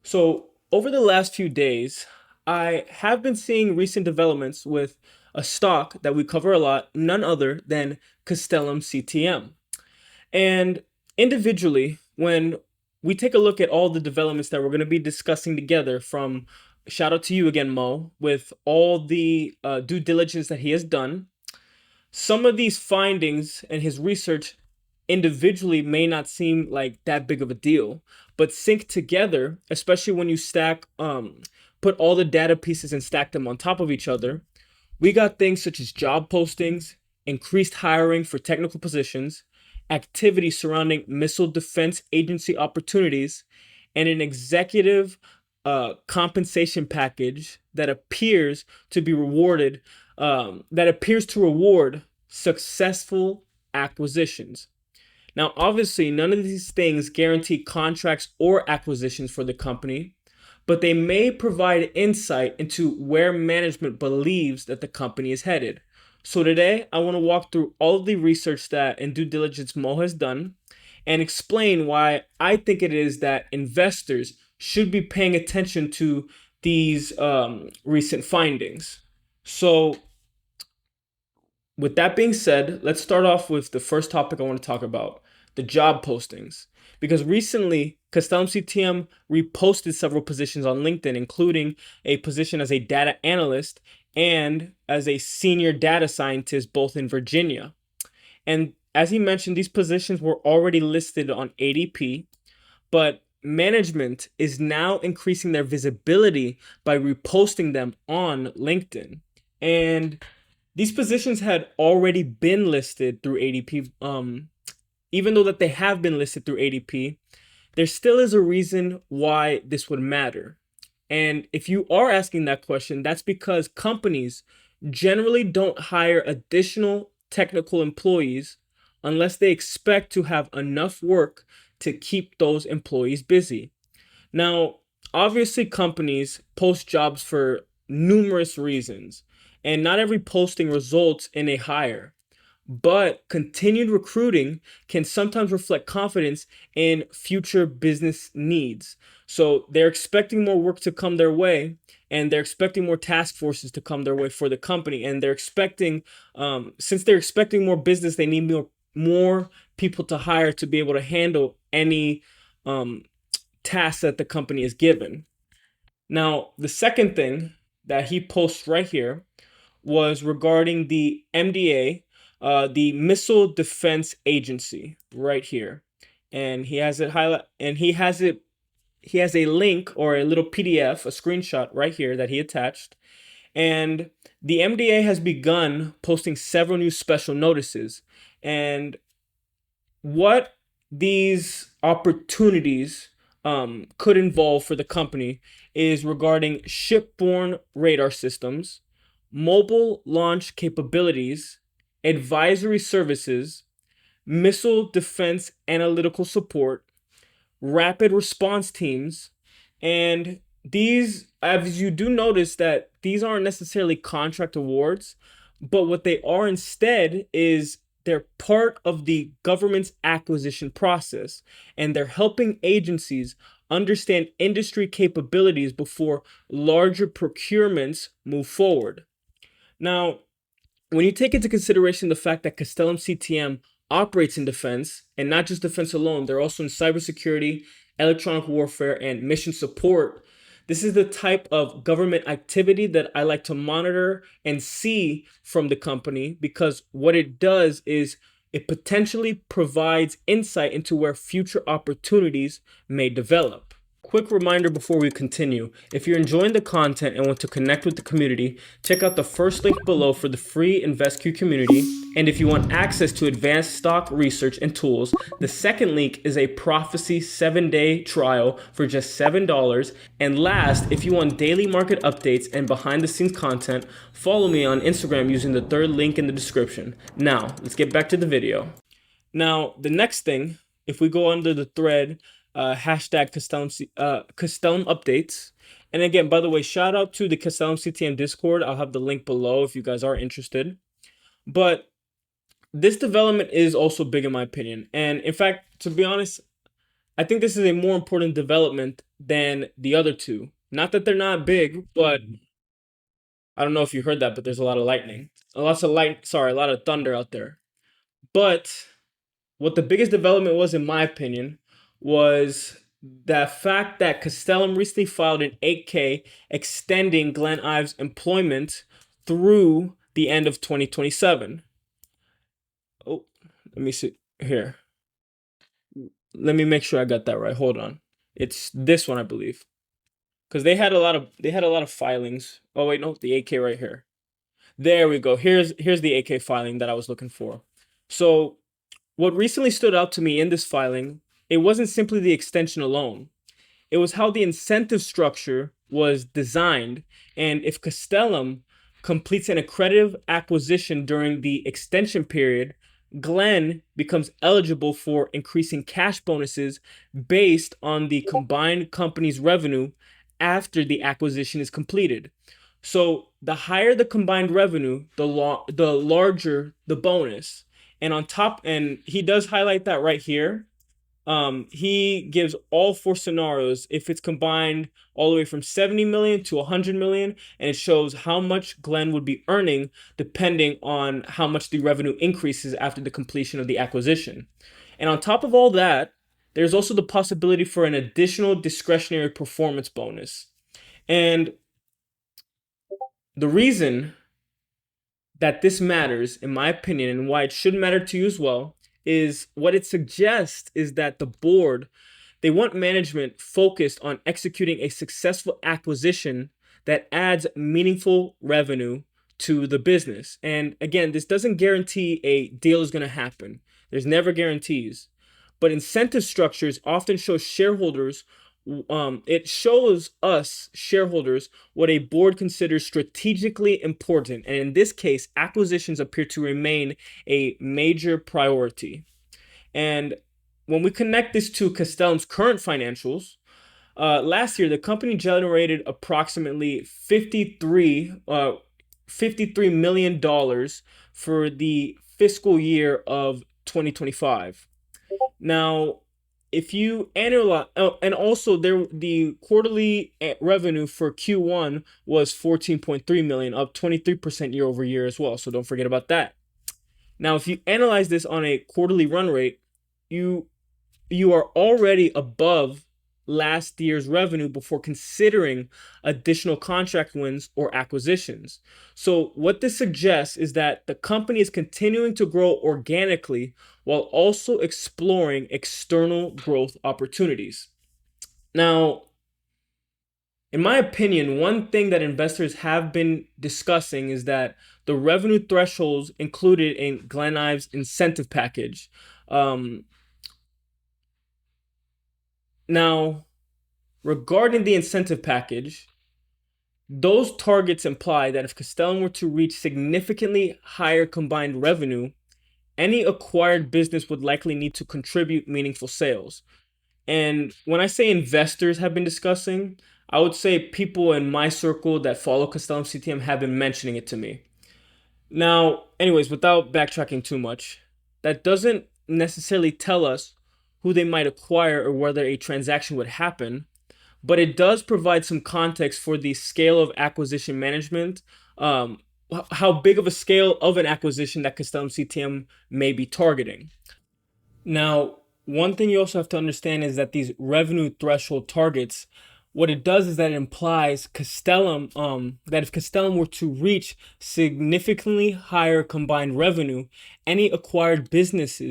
So, over the last few days, I have been seeing recent developments with a stock that we cover a lot, none other than Castellum CTM. And individually, when we take a look at all the developments that we're going to be discussing together, from shout out to you again, Mo, with all the due diligence that he has done, some of these findings and his research individually may not seem like that big of a deal, but sync together, especially when you put all the data pieces and stack them on top of each other. We got things such as job postings, increased hiring for technical positions, activity surrounding Missile Defense Agency opportunities, and an executive compensation package that appears to be rewarded, that appears to reward successful acquisitions. Now, obviously, none of these things guarantee contracts or acquisitions for the company, but they may provide insight into where management believes that the company is headed. So today, I want to walk through all of the research that and due diligence Mo has done and explain why I think it is that investors should be paying attention to these recent findings. So with that being said, let's start off with the first topic I want to talk about, the job postings. Because recently, Castellum CTM reposted several positions on LinkedIn, including a position as a data analyst and as a senior data scientist, both in Virginia. And as he mentioned, these positions were already listed on ADP, but management is now increasing their visibility by reposting them on LinkedIn. And these positions had already been listed through ADP. Even though that they have been listed through ADP, there still is a reason why this would matter. And if you are asking that question, that's because companies generally don't hire additional technical employees unless they expect to have enough work to keep those employees busy. Now, obviously, companies post jobs for numerous reasons, and not every posting results in a hire. But continued recruiting can sometimes reflect confidence in future business needs. So they're expecting more work to come their way, and they're expecting more task forces to come their way for the company. And they're expecting, since they're expecting more business, they need more people to hire to be able to handle any tasks that the company is given. Now, the second thing that he posts right here was regarding the MDA, the Missile Defense Agency, right here, and he has it highlight, and he has a link or a little PDF, a screenshot right here that he attached, and the MDA has begun posting several new special notices, and what these opportunities could involve for the company is regarding shipborne radar systems, mobile launch capabilities, advisory services, missile defense analytical support, rapid response teams, and these, as you do notice, that these aren't necessarily contract awards, but what they are instead is they're part of the government's acquisition process, and they're helping agencies understand industry capabilities before larger procurements move forward. Now, when you take into consideration the fact that Castellum CTM operates in defense, and not just defense alone, they're also in cybersecurity, electronic warfare, and mission support, this is the type of government activity that I like to monitor and see from the company, because what it does is it potentially provides insight into where future opportunities may develop. Quick reminder before we continue, if you're enjoying the content and want to connect with the community, check out the first link below for the free InvestQ community. And if you want access to advanced stock research and tools, the second link is a Prophecy 7-day trial for just $7. And last, if you want daily market updates and behind the scenes content, follow me on Instagram using the third link in the description. Now, let's get back to the video. Now, the next thing, if we go under the thread, hashtag Castellum updates. And again, by the way, shout out to the Castellum CTM Discord. I'll have the link below if you guys are interested. But this development is also big in my opinion. And in fact, to be honest, I think this is a more important development than the other two. Not that they're not big, but I don't know if you heard that, but there's a lot of lightning. A lot of thunder out there. But what the biggest development was, in my opinion, was the fact that Castellum recently filed an 8K extending Glenn Ives' employment through the end of 2027. Oh, let me see here. Let me make sure I got that right. Hold on. It's this one, I believe. Because they had a lot of filings. Oh wait, no, the 8K right here. There we go. Here's the 8K filing that I was looking for. So what recently stood out to me in this filing, it wasn't simply the extension alone. It was how the incentive structure was designed, and if Castellum completes an accretive acquisition during the extension period, Glenn becomes eligible for increasing cash bonuses based on the combined company's revenue after the acquisition is completed. So the higher the combined revenue, the larger the bonus. And on top, and he does highlight that right here. He gives all four scenarios if it's combined all the way from 70 million to 100 million, and it shows how much Glenn would be earning depending on how much the revenue increases after the completion of the acquisition. And on top of all that, there's also the possibility for an additional discretionary performance bonus. And the reason that this matters, in my opinion, and why it should matter to you as well, is what it suggests is that the board, they want management focused on executing a successful acquisition that adds meaningful revenue to the business. And again, this doesn't guarantee a deal is going to happen. There's never guarantees. But incentive structures often show shareholders, it shows us shareholders what a board considers strategically important. And in this case, acquisitions appear to remain a major priority. And when we connect this to Castellum's current financials, last year the company generated approximately $53 million for the fiscal year of 2025. Now, if you analyze, and also the quarterly revenue for Q1 was 14.3 million, up 23% year over year as well. So don't forget about that. Now, if you analyze this on a quarterly run rate, you are already above last year's revenue before considering additional contract wins or acquisitions. So what this suggests is that the company is continuing to grow organically while also exploring external growth opportunities. Now, in my opinion, one thing that investors have been discussing is that the revenue thresholds included in Glenn Ives' incentive package. Now, regarding the incentive package, those targets imply that if Castellum were to reach significantly higher combined revenue, any acquired business would likely need to contribute meaningful sales. And when I say investors have been discussing, I would say people in my circle that follow Castellum CTM have been mentioning it to me. Now, anyways, without backtracking too much, that doesn't necessarily tell us who they might acquire or whether a transaction would happen, but it does provide some context for the scale of acquisition management, how big of a scale of an acquisition that Castellum CTM may be targeting. Now, one thing you also have to understand is that these revenue threshold targets, what it does is that it implies Castellum, that if Castellum were to reach significantly higher combined revenue, any acquired business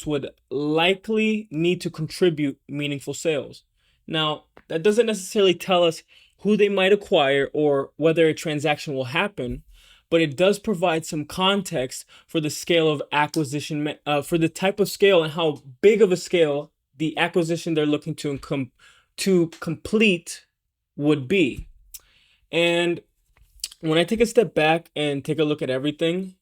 would likely need to contribute meaningful sales. Now, that doesn't necessarily tell us who they might acquire or whether a transaction will happen, but it does provide some context for the scale of acquisition, for the type of scale and how big of a scale the acquisition they're looking to complete would be. And when I take a step back and take a look at everything,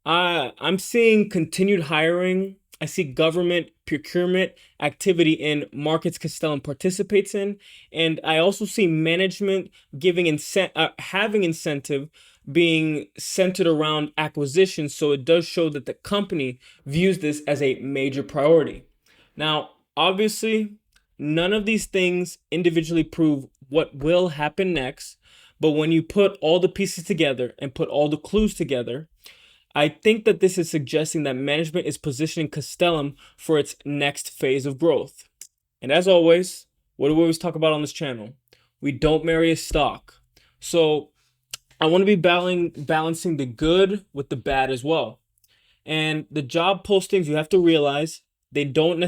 I'm seeing continued hiring. I see government procurement activity in markets Castellum participates in, and I also see management having incentive being centered around acquisitions. So it does show that the company views this as a major priority. Now, Obviously, none of these things individually prove what will happen next, but when you put all the pieces together and put all the clues together, I think that this is suggesting that management is positioning Castellum for its next phase of growth. And as always, what do we always talk about on this channel? We don't marry a stock. So I want to be balancing the good with the bad as well. And the job postings, you have to realize they don't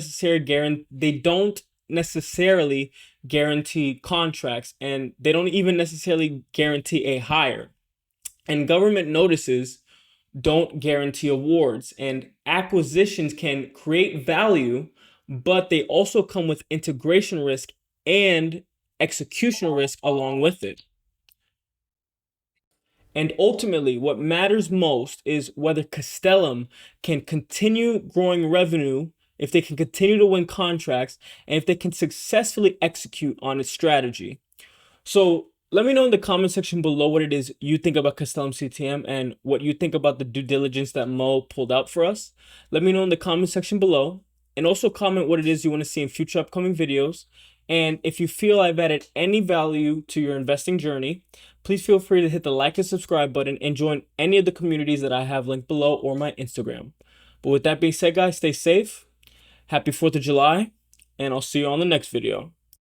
necessarily guarantee contracts, and they don't even necessarily guarantee a hire. And government notices don't guarantee awards, and acquisitions can create value, but they also come with integration risk and execution risk along with it. And ultimately, what matters most is whether Castellum can continue growing revenue, if they can continue to win contracts, and if they can successfully execute on its strategy. So let me know in the comment section below what it is you think about Castellum CTM and what you think about the due diligence that Mo pulled out for us. Let me know in the comment section below, and also comment what it is you want to see in future upcoming videos. And if you feel I've added any value to your investing journey, please feel free to hit the like and subscribe button and join any of the communities that I have linked below or my Instagram. But with that being said, guys, stay safe. Happy 4th of July, and I'll see you on the next video.